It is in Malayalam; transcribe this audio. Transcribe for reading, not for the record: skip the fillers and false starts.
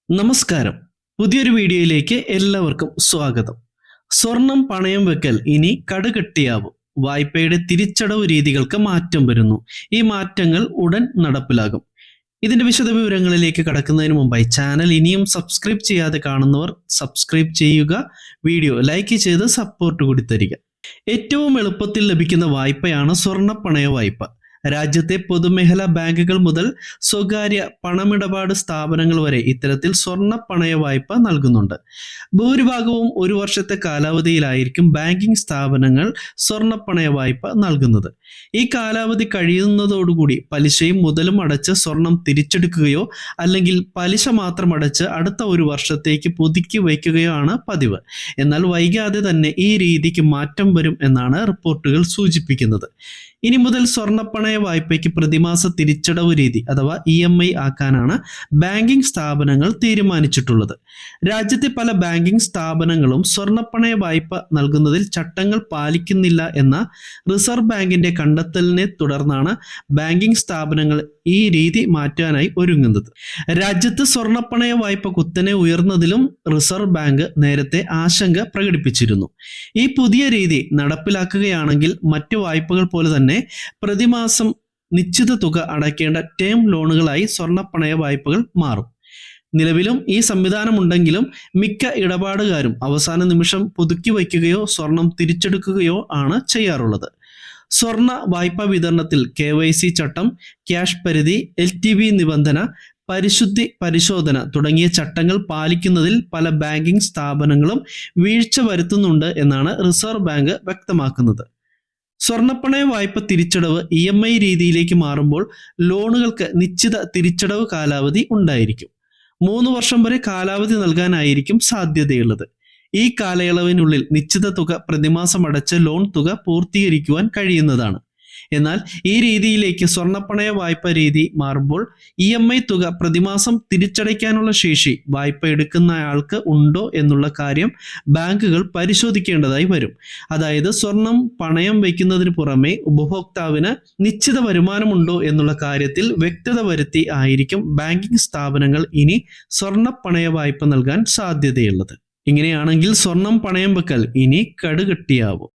നമസ്കാരം. പുതിയൊരു വീഡിയോയിലേക്ക് എല്ലാവർക്കും സ്വാഗതം. സ്വർണം പണയം വെക്കൽ ഇനി കടുകട്ടിയാവും. വായ്പയുടെ തിരിച്ചടവ് രീതികൾക്ക് മാറ്റം വരുന്നു. ഈ മാറ്റങ്ങൾ ഉടൻ നടപ്പിലാകും. ഇതിന്റെ വിശദവിവരങ്ങളിലേക്ക് കടക്കുന്നതിന് മുമ്പായി ചാനൽ ഇനിയും സബ്സ്ക്രൈബ് ചെയ്യാതെ കാണുന്നവർ സബ്സ്ക്രൈബ് ചെയ്യുക, വീഡിയോ ലൈക്ക് ചെയ്ത് സപ്പോർട്ട് കൂടി തരിക. ഏറ്റവും എളുപ്പത്തിൽ ലഭിക്കുന്ന വായ്പയാണ് സ്വർണ്ണ പണയ വായ്പ. രാജ്യത്തെ പൊതുമേഖലാ ബാങ്കുകൾ മുതൽ സ്വകാര്യ പണമിടപാട് സ്ഥാപനങ്ങൾ വരെ ഇത്തരത്തിൽ സ്വർണ്ണ പണയ വായ്പ നൽകുന്നുണ്ട്. ഭൂരിഭാഗവും ഒരു വർഷത്തെ കാലാവധിയിലായിരിക്കും ബാങ്കിംഗ് സ്ഥാപനങ്ങൾ സ്വർണ്ണ പണയ വായ്പ നൽകുന്നത്. ഈ കാലാവധി കഴിയുന്നതോടുകൂടി പലിശയും മുതലും അടച്ച് സ്വർണം തിരിച്ചെടുക്കുകയോ അല്ലെങ്കിൽ പലിശ മാത്രം അടച്ച് അടുത്ത ഒരു വർഷത്തേക്ക് പുതുക്കി വയ്ക്കുകയോ ആണ് പതിവ്. എന്നാൽ വൈകാതെ തന്നെ ഈ രീതിക്ക് മാറ്റം വരും എന്നാണ് റിപ്പോർട്ടുകൾ സൂചിപ്പിക്കുന്നത്. ഇനി മുതൽ സ്വർണ്ണപ്പണയ വായ്പയ്ക്ക് പ്രതിമാസ തിരിച്ചടവ് രീതി അഥവാ EMI ആക്കാനാണ് ബാങ്കിംഗ് സ്ഥാപനങ്ങൾ തീരുമാനിച്ചിട്ടുള്ളത്. രാജ്യത്തെ പല ബാങ്കിംഗ് സ്ഥാപനങ്ങളും സ്വർണ്ണപ്പണയ വായ്പ നൽകുന്നതിൽ ചട്ടങ്ങൾ പാലിക്കുന്നില്ല എന്ന റിസർവ് ബാങ്കിന്റെ കണ്ടെത്തലിനെ തുടർന്നാണ് ബാങ്കിംഗ് സ്ഥാപനങ്ങൾ ഈ രീതി മാറ്റാനായി ഒരുങ്ങുന്നത്. രാജ്യത്ത് സ്വർണ്ണപ്പണയ വായ്പ കുത്തനെ ഉയർന്നതിലും റിസർവ് ബാങ്ക് നേരത്തെ ആശങ്ക പ്രകടിപ്പിച്ചിരുന്നു. ഈ പുതിയ രീതി നടപ്പിലാക്കുകയാണെങ്കിൽ മറ്റു വായ്പകൾ പോലെ തന്നെ പ്രതിമാസം നിശ്ചിത തുക അടയ്ക്കേണ്ട ടേം ലോണുകളായി സ്വർണ്ണപ്പണയ വായ്പകൾ മാറും. നിലവിലും ഈ സംവിധാനമുണ്ടെങ്കിലും മിക്ക ഇടപാടുകാരും അവസാന നിമിഷം പുതുക്കി വയ്ക്കുകയോ സ്വർണം തിരിച്ചെടുക്കുകയോ ആണ് ചെയ്യാറുള്ളത്. സ്വർണ്ണ വായ്പാ വിതരണത്തിൽ KYC ചട്ടം, ക്യാഷ് പരിധി, LTV നിബന്ധന, പരിശുദ്ധി പരിശോധന തുടങ്ങിയ ചട്ടങ്ങൾ പാലിക്കുന്നതിൽ പല ബാങ്കിംഗ് സ്ഥാപനങ്ങളും വീഴ്ച വരുത്തുന്നുണ്ട് എന്നാണ് റിസർവ് ബാങ്ക് വ്യക്തമാക്കുന്നത്. സ്വർണ്ണപ്പണയ വായ്പ തിരിച്ചടവ് EMI രീതിയിലേക്ക് മാറുമ്പോൾ ലോണുകൾക്ക് നിശ്ചിത തിരിച്ചടവ് കാലാവധി ഉണ്ടായിരിക്കും. 3 വർഷം വരെ കാലാവധി നൽകാനായിരിക്കും സാധ്യതയുള്ളത്. ഈ കാലയളവിനുള്ളിൽ നിശ്ചിത തുക പ്രതിമാസം അടച്ച് ലോൺ തുക പൂർത്തീകരിക്കുവാൻ കഴിയുന്നതാണ്. എന്നാൽ ഈ രീതിയിലേക്ക് സ്വർണ്ണപ്പണയ വായ്പ രീതി മാറുമ്പോൾ EMI തുക പ്രതിമാസം തിരിച്ചടയ്ക്കാനുള്ള ശേഷി വായ്പ എടുക്കുന്നയാൾക്ക് ഉണ്ടോ എന്നുള്ള കാര്യം ബാങ്കുകൾ പരിശോധിക്കേണ്ടതായി വരും. അതായത് സ്വർണം പണയം വയ്ക്കുന്നതിന് പുറമെ ഉപഭോക്താവിന് നിശ്ചിത വരുമാനമുണ്ടോ എന്നുള്ള കാര്യത്തിൽ വ്യക്തത വരുത്തി ആയിരിക്കും ബാങ്കിംഗ് സ്ഥാപനങ്ങൾ ഇനി സ്വർണ്ണ പണയ വായ്പ നൽകാൻ സാധ്യതയുള്ളത്. ഇങ്ങനെയാണെങ്കിൽ സ്വർണം പണയം വെക്കൽ ഇനി കടുകട്ടിയാവും.